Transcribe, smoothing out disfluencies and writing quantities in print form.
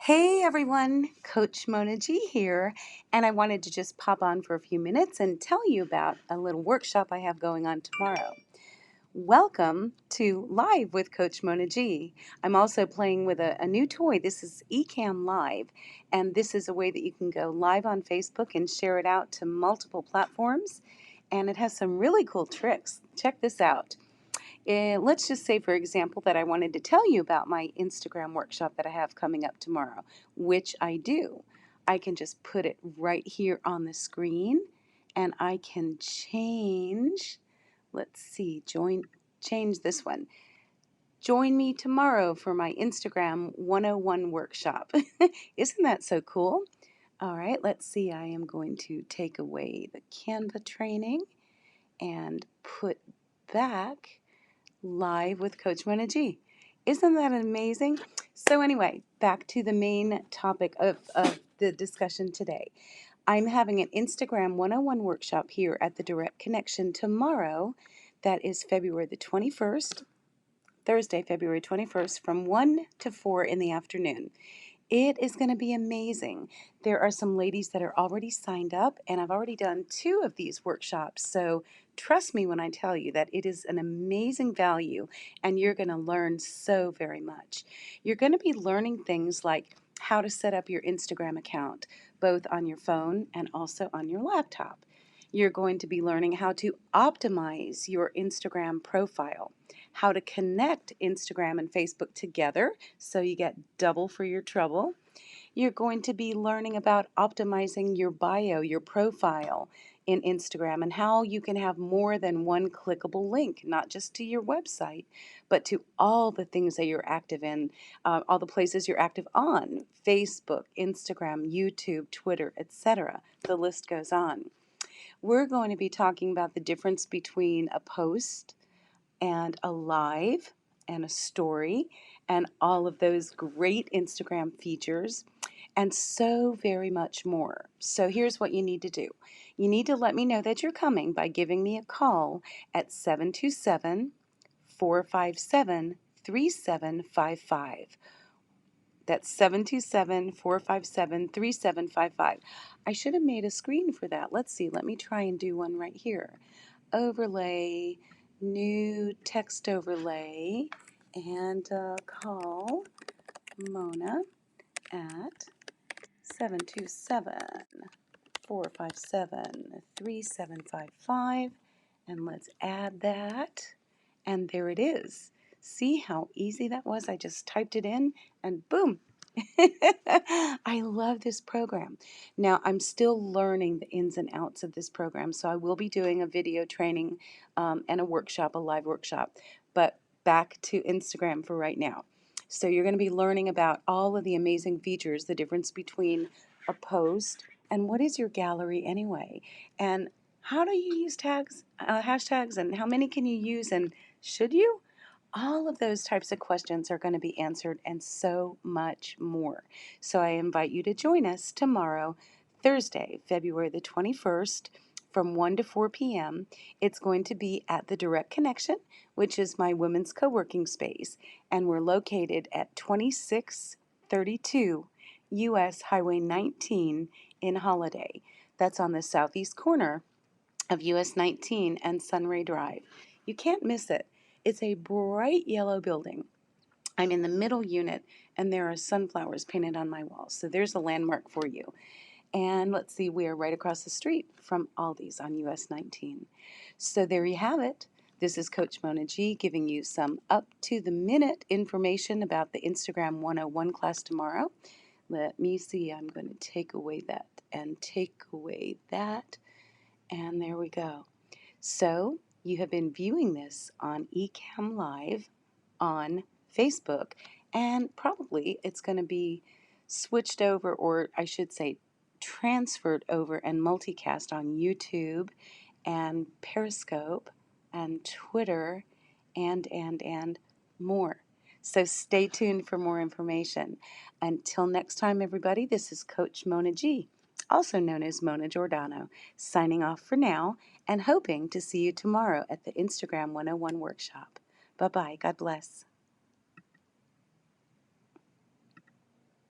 Hey everyone, Coach Mona G here, and I wanted to just pop on for a few minutes and tell you about a little workshop I have going on tomorrow. Welcome to Live with Coach Mona G. I'm also playing with a new toy. This is Ecamm Live, and this is a way that you can go live on Facebook and share it out to multiple platforms, and it has some really cool tricks. Check this out. Let's just say, for example, that I wanted to tell you about my Instagram workshop that I have coming up tomorrow, which I do. I can just put it right here on the screen and I can change, let's see, change this one. Join me tomorrow for my Instagram 101 workshop. Isn't that so cool? All right, let's see. I am going to take away the Canva training and put back Live with Coach Mona G. Isn't that amazing? So anyway, back to the main topic of the discussion today. I'm having an Instagram 101 workshop here at the Direct Connection tomorrow. That is February the 21st, Thursday, February 21st, from 1 to 4 in the afternoon. It is going to be amazing. There are some ladies that are already signed up, and I've already done 2 of these workshops. So trust me when I tell you that it is an amazing value, and you're going to learn so very much. You're going to be learning things like how to set up your Instagram account, both on your phone and also on your laptop. You're going to be learning how to optimize your Instagram profile, how to connect Instagram and Facebook together so you get double for your trouble. You're going to be learning about optimizing your bio, your profile in Instagram, and how you can have more than one clickable link, not just to your website, but to all the things that you're active in, all the places you're active on: Facebook, Instagram, YouTube, Twitter, etc. The list goes on. We're going to be talking about the difference between a post and a live and a story and all of those great Instagram features and so very much more. So here's what you need to do. You need to let me know that you're coming by giving me a call at 727 457 3755. That's 727-457-3755. I should have made a screen for that. Let's see. Let me try and do one right here. Overlay, new text overlay, and call Mona at 727-457-3755. And let's add that. And there it is. See how easy that was? I just typed it in and boom. I love this program. Now, I'm still learning the ins and outs of this program, so I will be doing a video training and a workshop, a live workshop. But back to Instagram for right now. So you're going to be learning about all of the amazing features, the difference between a post and what is your gallery anyway, and how do you use tags, hashtags, and how many can you use, and should you? All of those types of questions are going to be answered and so much more. So I invite you to join us tomorrow, Thursday, February the 21st, from 1 to 4 p.m. It's going to be at the Direct Connection, which is my women's co-working space, and we're located at 2632 US Highway 19 in Holiday. That's on the southeast corner of US 19 and Sunray Drive. You can't miss it. It's a bright yellow building. I'm in the middle unit, and there are sunflowers painted on my walls. So there's a landmark for you. And let's see, we are right across the street from Aldi's on US 19. So there you have it. This is Coach Mona G giving you some up-to-the-minute information about the Instagram 101 class tomorrow. Let me see, I'm going to take away that and take away that. And there we go. So you have been viewing this on Ecamm Live on Facebook, and probably it's going to be switched over, or I should say transferred over and multicast on YouTube and Periscope and Twitter and more. So stay tuned for more information. Until next time, everybody, this is Coach Mona G, also known as Mona Giordano, signing off for now and hoping to see you tomorrow at the Instagram 101 workshop. Bye-bye. God bless.